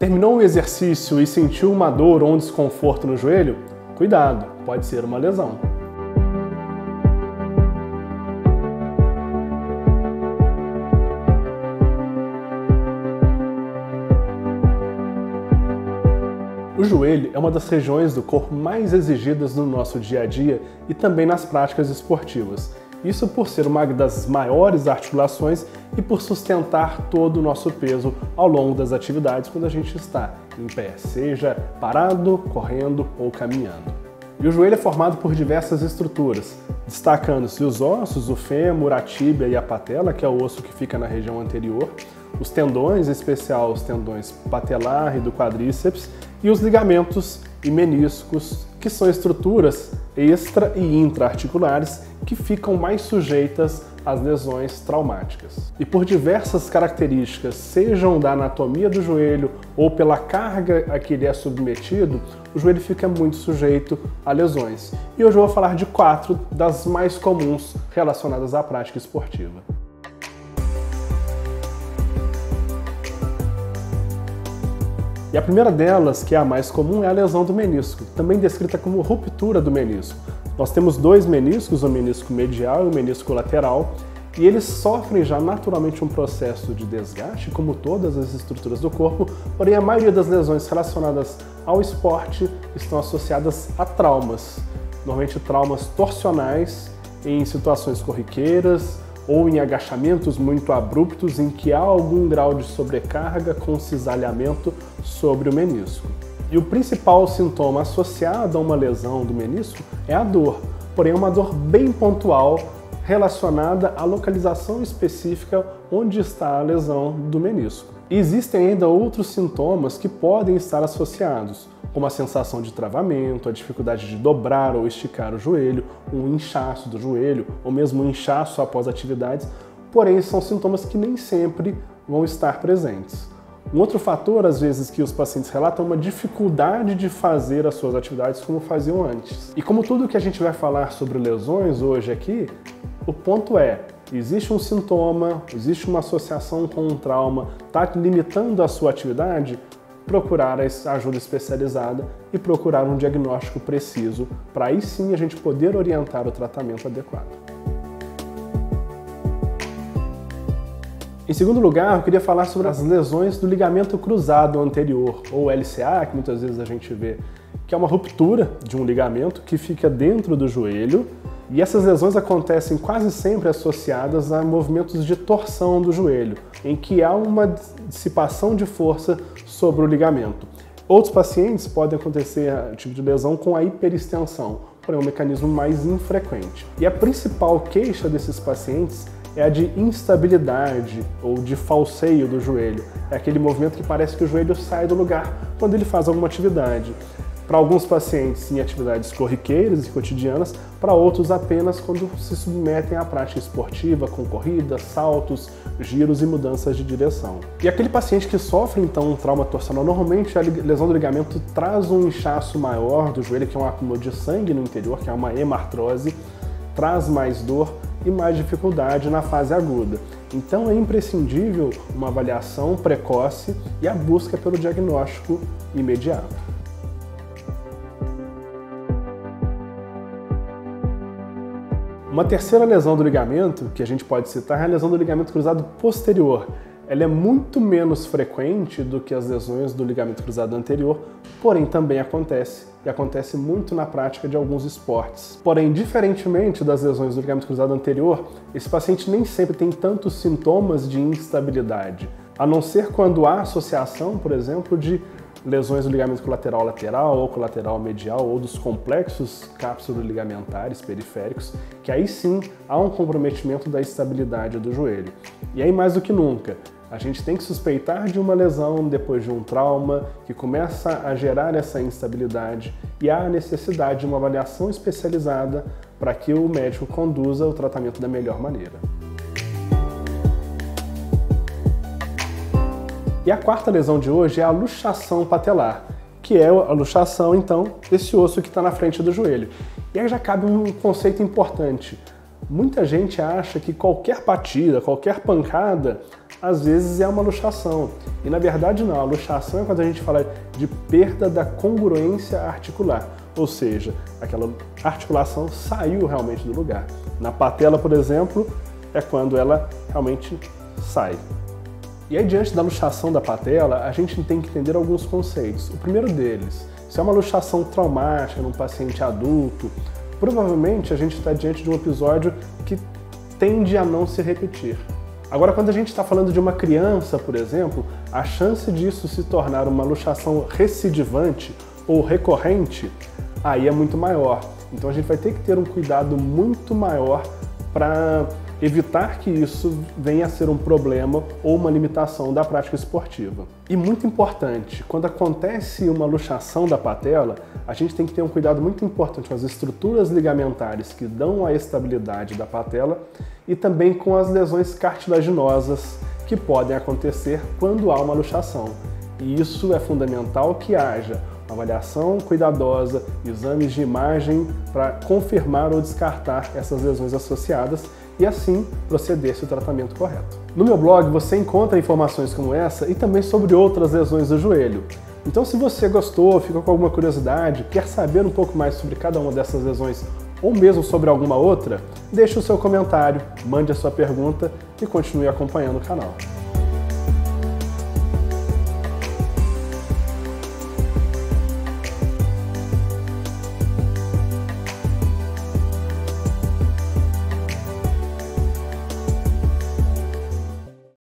Terminou o exercício e sentiu uma dor ou um desconforto no joelho? Cuidado, pode ser uma lesão. O joelho é uma das regiões do corpo mais exigidas no nosso dia a dia e também nas práticas esportivas. Isso por ser uma das maiores articulações e por sustentar todo o nosso peso ao longo das atividades quando a gente está em pé, seja parado, correndo ou caminhando. E o joelho é formado por diversas estruturas, destacando-se os ossos, o fêmur, a tíbia e a patela, que é o osso que fica na região anterior, os tendões, em especial os tendões patelar e do quadríceps, e os ligamentos e meniscos, que são estruturas extra e intra-articulares que ficam mais sujeitas às lesões traumáticas. E por diversas características, sejam da anatomia do joelho ou pela carga a que ele é submetido, o joelho fica muito sujeito a lesões. E hoje eu vou falar de 4 das mais comuns relacionadas à prática esportiva. E a primeira delas, que é a mais comum, é a lesão do menisco, também descrita como ruptura do menisco. Nós temos 2 meniscos, o menisco medial e o menisco lateral, e eles sofrem já naturalmente um processo de desgaste, como todas as estruturas do corpo, porém a maioria das lesões relacionadas ao esporte estão associadas a traumas, normalmente traumas torsionais em situações corriqueiras, ou em agachamentos muito abruptos em que há algum grau de sobrecarga com cisalhamento sobre o menisco. E o principal sintoma associado a uma lesão do menisco é a dor, porém é uma dor bem pontual relacionada à localização específica onde está a lesão do menisco. E existem ainda outros sintomas que podem estar associados, como a sensação de travamento, a dificuldade de dobrar ou esticar o joelho, um inchaço do joelho, ou mesmo um inchaço após atividades, porém são sintomas que nem sempre vão estar presentes. Um outro fator, às vezes, que os pacientes relatam é uma dificuldade de fazer as suas atividades como faziam antes. E como tudo que a gente vai falar sobre lesões hoje aqui, o ponto é, existe um sintoma, existe uma associação com um trauma, está limitando a sua atividade, procurar a ajuda especializada e procurar um diagnóstico preciso, para aí sim a gente poder orientar o tratamento adequado. Em segundo lugar, eu queria falar sobre as lesões do ligamento cruzado anterior, ou LCA, que muitas vezes a gente vê, que é uma ruptura de um ligamento que fica dentro do joelho, e essas lesões acontecem quase sempre associadas a movimentos de torção do joelho, em que há uma dissipação de força sobre o ligamento. Outros pacientes podem acontecer tipo de lesão com a hiperextensão, porém é um mecanismo mais infrequente. E a principal queixa desses pacientes é a de instabilidade ou de falseio do joelho. É aquele movimento que parece que o joelho sai do lugar quando ele faz alguma atividade. Para alguns pacientes em atividades corriqueiras e cotidianas, para outros apenas quando se submetem à prática esportiva, com corridas, saltos, giros e mudanças de direção. E aquele paciente que sofre então um trauma torsional, normalmente a lesão do ligamento traz um inchaço maior do joelho, que é um acúmulo de sangue no interior, que é uma hemartrose, traz mais dor e mais dificuldade na fase aguda. Então é imprescindível uma avaliação precoce e a busca pelo diagnóstico imediato. Uma terceira lesão do ligamento que a gente pode citar é a lesão do ligamento cruzado posterior. Ela é muito menos frequente do que as lesões do ligamento cruzado anterior, porém também acontece, e acontece muito na prática de alguns esportes. Porém, diferentemente das lesões do ligamento cruzado anterior, esse paciente nem sempre tem tantos sintomas de instabilidade, a não ser quando há associação, por exemplo, de lesões do ligamento colateral lateral ou colateral medial ou dos complexos cápsulo-ligamentares periféricos, que aí sim há um comprometimento da estabilidade do joelho. E aí mais do que nunca, a gente tem que suspeitar de uma lesão depois de um trauma que começa a gerar essa instabilidade e há a necessidade de uma avaliação especializada para que o médico conduza o tratamento da melhor maneira. E a quarta lesão de hoje é a luxação patelar, que é a luxação, então, desse osso que está na frente do joelho. E aí já cabe um conceito importante. Muita gente acha que qualquer batida, qualquer pancada, às vezes é uma luxação. E na verdade não, a luxação é quando a gente fala de perda da congruência articular, ou seja, aquela articulação saiu realmente do lugar. Na patela, por exemplo, é quando ela realmente sai. E aí, diante da luxação da patela, a gente tem que entender alguns conceitos. O primeiro deles, se é uma luxação traumática num paciente adulto, provavelmente a gente está diante de um episódio que tende a não se repetir. Agora, quando a gente está falando de uma criança, por exemplo, a chance disso se tornar uma luxação recidivante ou recorrente, aí é muito maior. Então a gente vai ter que ter um cuidado muito maior para evitar que isso venha a ser um problema ou uma limitação da prática esportiva. E muito importante, quando acontece uma luxação da patela, a gente tem que ter um cuidado muito importante com as estruturas ligamentares que dão a estabilidade da patela e também com as lesões cartilaginosas que podem acontecer quando há uma luxação. E isso é fundamental que haja uma avaliação cuidadosa, exames de imagem para confirmar ou descartar essas lesões associadas e assim proceder-se o tratamento correto. No meu blog você encontra informações como essa e também sobre outras lesões do joelho. Então se você gostou, ficou com alguma curiosidade, quer saber um pouco mais sobre cada uma dessas lesões ou mesmo sobre alguma outra, deixe o seu comentário, mande a sua pergunta e continue acompanhando o canal.